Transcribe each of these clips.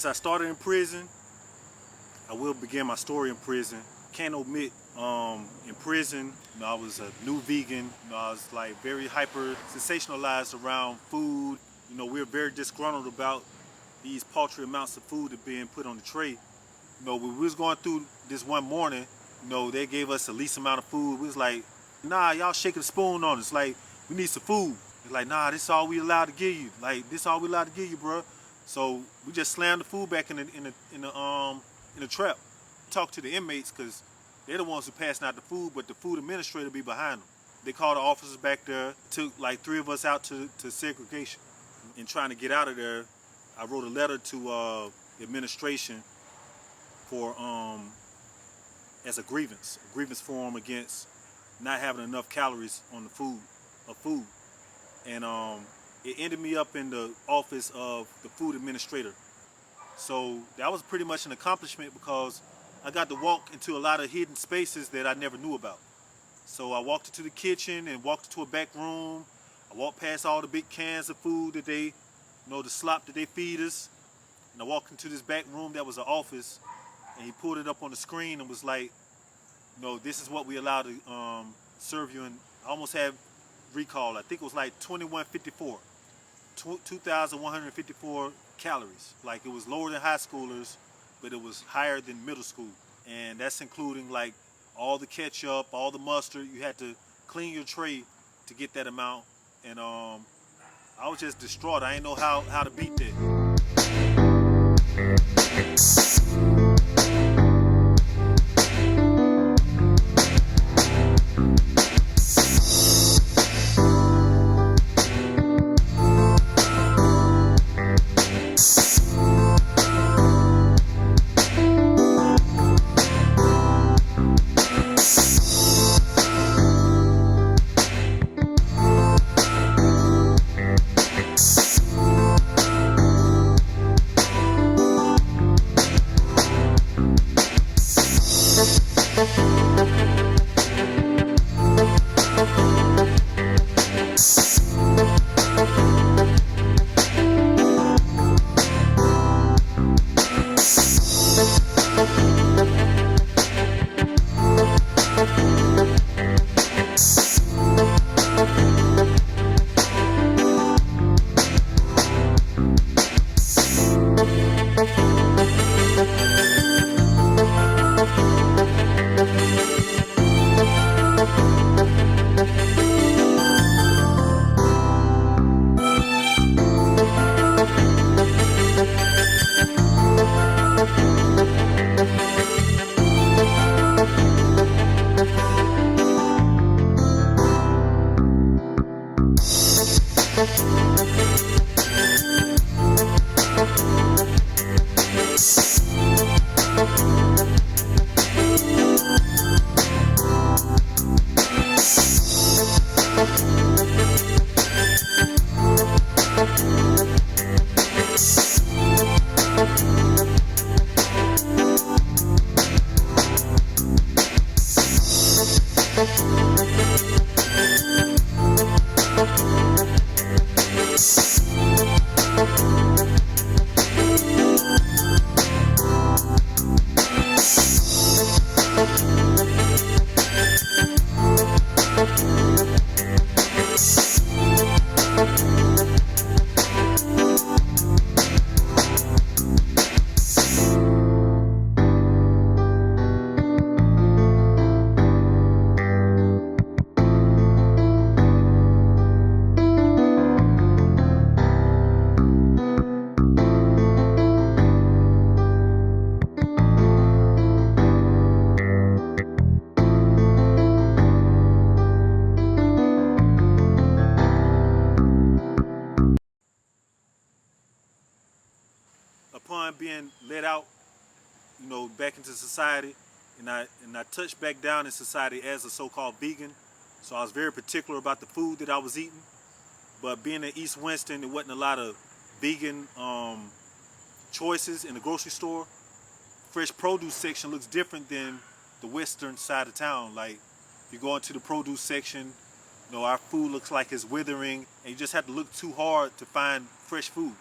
Since I started in prison, I will begin my story in prison. Can't omit, in prison, I was a new vegan. I was like very hyper sensationalized around food. We were very disgruntled about these paltry amounts of food that being put on the tray. When we was going through this one morning, they gave us the least amount of food. We was like, nah, y'all shaking the spoon on us. Like, we need some food. It's like, nah, this is all we allowed to give you. Like, this is all we allowed to give you, bro. So we just slammed the food back in the trap. Talk to the inmates, because they're the ones who passing out the food, but the food administrator be behind them. They called the officers back there, took like 3 of us out to segregation. In trying to get out of there, I wrote a letter to the administration for as a grievance form against not having enough calories on the food. And it ended me up in the office of the food administrator. So that was pretty much an accomplishment, because I got to walk into a lot of hidden spaces that I never knew about. So I walked into the kitchen and walked into a back room. I walked past all the big cans of food that they, the slop that they feed us. And I walked into this back room that was an office, and he pulled it up on the screen and was like, this is what we allow to serve you. And I almost had recall. I think it was like 2,154 calories. Like, it was lower than high schoolers, but it was higher than middle school. And that's including like all the ketchup, all the mustard. You had to clean your tray to get that amount. And I was just distraught. I didn't know how to beat that. Upon being let out, back into society, and I touched back down in society as a so-called vegan. So I was very particular about the food that I was eating. But being in East Winston, there wasn't a lot of vegan choices in the grocery store. Fresh produce section looks different than the western side of town. Like, if you go into the produce section, our food looks like it's withering, and you just have to look too hard to find fresh food.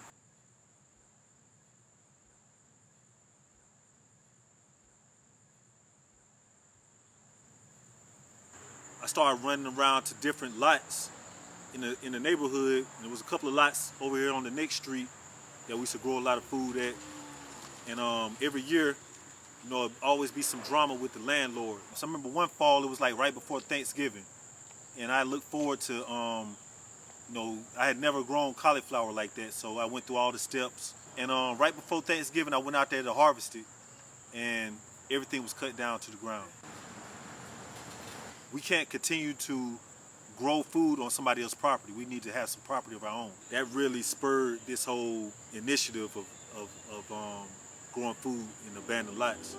started running around to different lots in the neighborhood. And there was a couple of lots over here on the next street that we used to grow a lot of food at. And every year, you know, it'd always be some drama with the landlord. So I remember one fall, it was like right before Thanksgiving. And I looked forward to, you know, I had never grown cauliflower like that. So I went through all the steps. And right before Thanksgiving, I went out there to harvest it. And everything was cut down to the ground. We can't continue to grow food on somebody else's property. We need to have some property of our own. That really spurred this whole initiative of growing food in abandoned lots.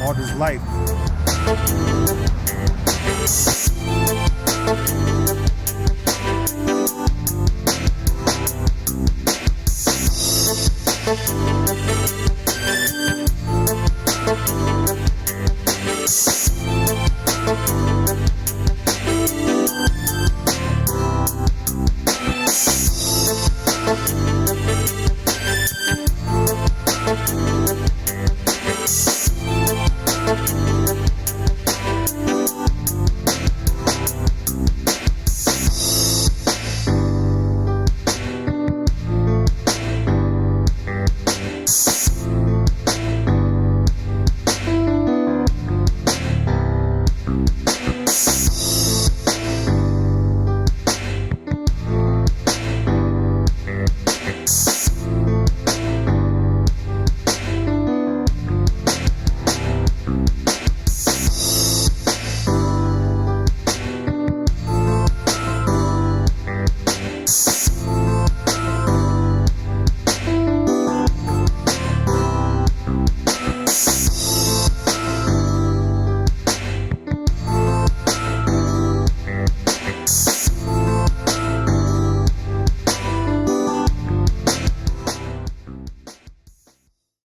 Art is life.